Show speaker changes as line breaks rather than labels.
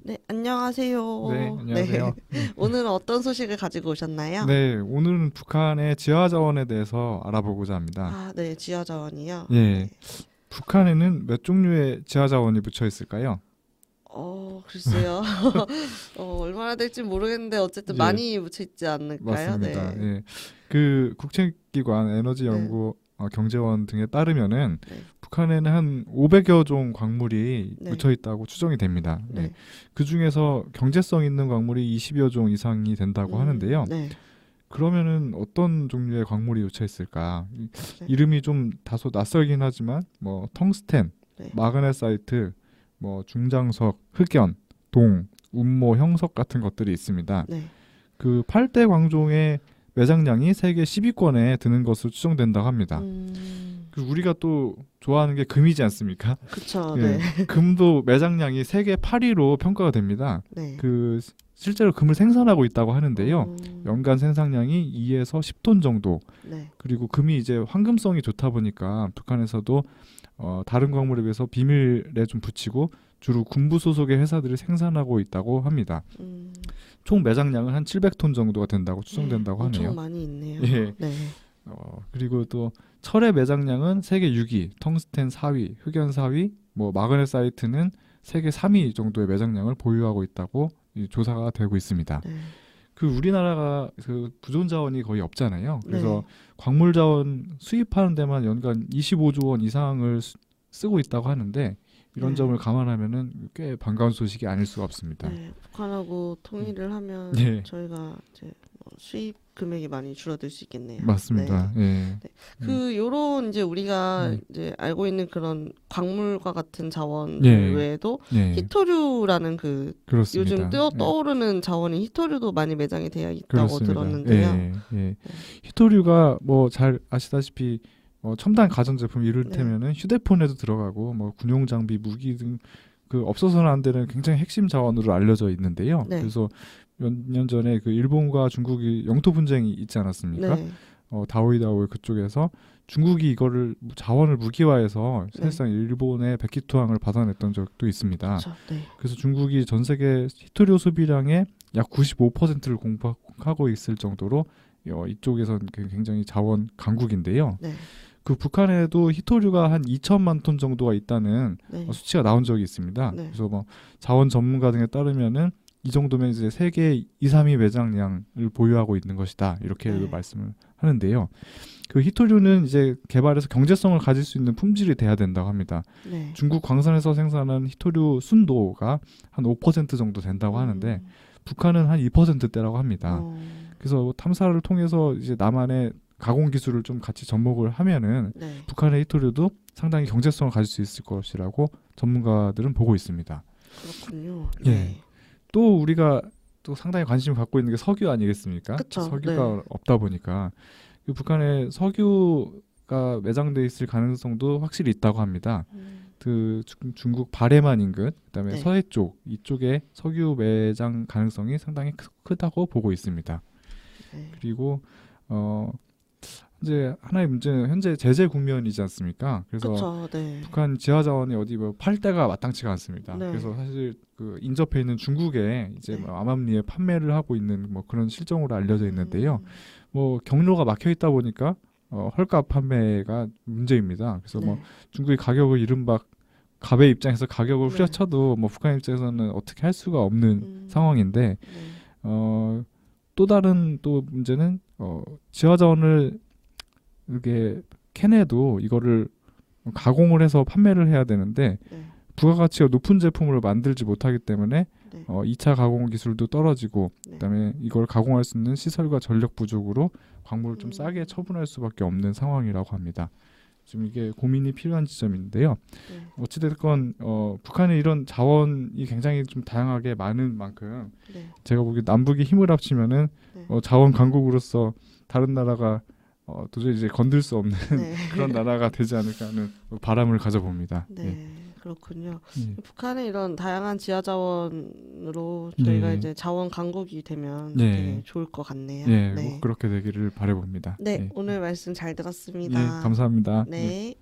네, 안녕하세요.
네, 안녕하세요.
오늘은 어떤 소식을 가지고 오셨나요?
네, 오늘은 북한의 지하 자원에 대해서 알아보고자 합니다.
아, 네, 지하 자원이요.
예,
네.
북한에는 몇 종류의 지하 자원이 묻혀 있을까요?
글쎄요. 얼마나 될지 모르겠는데 어쨌든
예,
많이 묻혀 있지 않을까요?
맞습니다.
네.
예, 그 국책기관
네.
에너지연구 경제원 등에 따르면은
네.
북한에는 한 500여 종 광물이
네.
묻혀 있다고 추정이 됩니다. 예,
네.
그 중에서 경제성 있는 광물이 20여 종 이상이 된다고 하는데요.
네.
그러면은 어떤 종류의 광물이 묻혀 있을까?
네.
이름이 좀 다소 낯설긴 하지만 뭐 텅스텐,
네.
마그네사이트, 뭐 중장석, 흑연, 동, 운모, 형석 같은 것들이 있습니다.
네.
그 8대 광종의 매장량이 세계 10위권에 드는 것으로 추정된다고 합니다. 그리고 우리가 또 좋아하는 게 금이지 않습니까?
그쵸.
예,
네.
금도 매장량이 세계 8위로 평가가 됩니다.
네.
그 실제로 금을 생산하고 있다고 하는데요. 연간 생산량이 2에서 10톤 정도.
네.
그리고 금이 이제 황금성이 좋다 보니까 북한에서도 다른 광물에 비해서 비밀에 좀 붙이고 주로 군부 소속의 회사들이 생산하고 있다고 합니다. 총 매장량은 한 700톤 정도가 된다고 추정된다고 하네요.
엄청 많이 있네요.
예.
네.
그리고 또 철의 매장량은 세계 6위, 텅스텐 4위, 흑연 4위, 뭐 마그네사이트는 세계 3위 정도의 매장량을 보유하고 있다고 조사가 되고 있습니다.
네.
그 우리나라가 그 부존 자원이 거의 없잖아요. 그래서
네.
광물 자원 수입하는 데만 연간 25조 원 이상을 쓰고 있다고 하는데 이런
네.
점을 감안하면은 꽤 반가운 소식이 아닐 수가 없습니다.
네. 북한하고 통일을 하면
네.
저희가 이제 수입 금액이 많이 줄어들 수 있겠네요.
맞습니다.
네.
예.
요런 이제 우리가
음.
이제 알고 있는 그런 광물과 같은 자원
예.
외에도
예.
히토류라는 그
그렇습니다.
요즘
예.
떠오르는 자원인 히토류도 많이 매장이 되어 있다고
그렇습니다.
들었는데요.
예. 예. 히토류가 뭐 잘 아시다시피 첨단 가전제품
네.
이를테면은 휴대폰에도 들어가고 뭐 군용 장비, 무기 등 그 없어서는 안 되는 굉장히 핵심 자원으로 알려져 있는데요.
네.
그래서 몇 년 전에 그 일본과 중국이 영토 분쟁이 있지 않았습니까?
네.
다오이 그쪽에서 중국이 이거를 자원을 무기화해서
네.
사실상 일본의 백기투항을 받아냈던 적도 있습니다.
그렇죠. 네.
그래서 중국이 전 세계 히토류 소비량의 약 95%를 공급하고 있을 정도로 이쪽에선 굉장히 자원 강국인데요.
네.
그 북한에도 히토류가 한 2천만 톤 정도가 있다는
네.
수치가 나온 적이 있습니다.
네.
그래서 뭐 자원 전문가 등에 따르면은 이 정도면 이제 세계 2, 3위 매장량을 보유하고 있는 것이다. 이렇게
네.
말씀을 하는데요. 그 히토류는 이제 개발해서 경제성을 가질 수 있는 품질이 돼야 된다고 합니다.
네.
중국 광산에서 생산한 히토류 순도가 한 5% 정도 된다고 하는데 북한은 한 2%대라고 합니다. 그래서 탐사를 통해서 이제 남한의 가공 기술을 좀 같이 접목을 하면은
네.
북한의 히토류도 상당히 경제성을 가질 수 있을 것이라고 전문가들은 보고 있습니다.
그렇군요.
예.
네.
또 우리가 또 상당히 관심을 갖고 있는 게 석유 아니겠습니까?
그쵸.
석유가
네.
없다 보니까 그 북한에 석유가 매장돼 있을 가능성도 확실히 있다고 합니다. 그 중국 바레만 인근, 그다음에
네.
서해 쪽 이쪽에 석유 매장 가능성이 상당히 크다고 보고 있습니다.
네.
그리고 이제 하나의 문제는 현재 제재 국면이지 않습니까? 그래서
그쵸. 네.
북한 지하 자원이 어디 뭐 팔 데가 마땅치가 않습니다.
네.
그래서 사실 그 인접해 있는 중국에 이제
네.
뭐 암암리에 판매를 하고 있는 뭐 그런 실정으로 알려져 있는데요. 뭐 경로가 막혀 있다 보니까 헐값 판매가 문제입니다. 그래서 뭐
네.
중국이 가격을 이른바 갑의 입장에서 가격을
네.
후려쳐도 뭐 북한 입장에서는 어떻게 할 수가 없는 상황인데
네.
또 다른 또 문제는 지하 자원을 이게 캐내도 이거를 가공을 해서 판매를 해야 되는데
네.
부가가치가 높은 제품을 만들지 못하기 때문에
네.
2차 가공 기술도 떨어지고
네.
그다음에 이걸 가공할 수 있는 시설과 전력 부족으로 광물을 좀 싸게 처분할 수밖에 없는 상황이라고 합니다. 지금 이게 고민이 필요한 지점인데요.
네.
어찌됐건 북한의 이런 자원이 굉장히 좀 다양하게 많은 만큼
네.
제가 보기에 남북이 힘을 합치면은
네.
자원 강국으로서 다른 나라가 도저히 이제 건들 수 없는
네.
그런 나라가 되지 않을까 하는 바람을 가져봅니다.
네.
예.
그렇군요.
예.
북한의 이런 다양한 지하 자원으로 저희가
네.
이제 자원 강국이 되면
네.
되게 좋을 것 같네요.
예,
네.
꼭 그렇게 되기를 바라봅니다.
네,
예.
오늘 말씀 잘
예,
들었습니다.
감사합니다. 예.
네.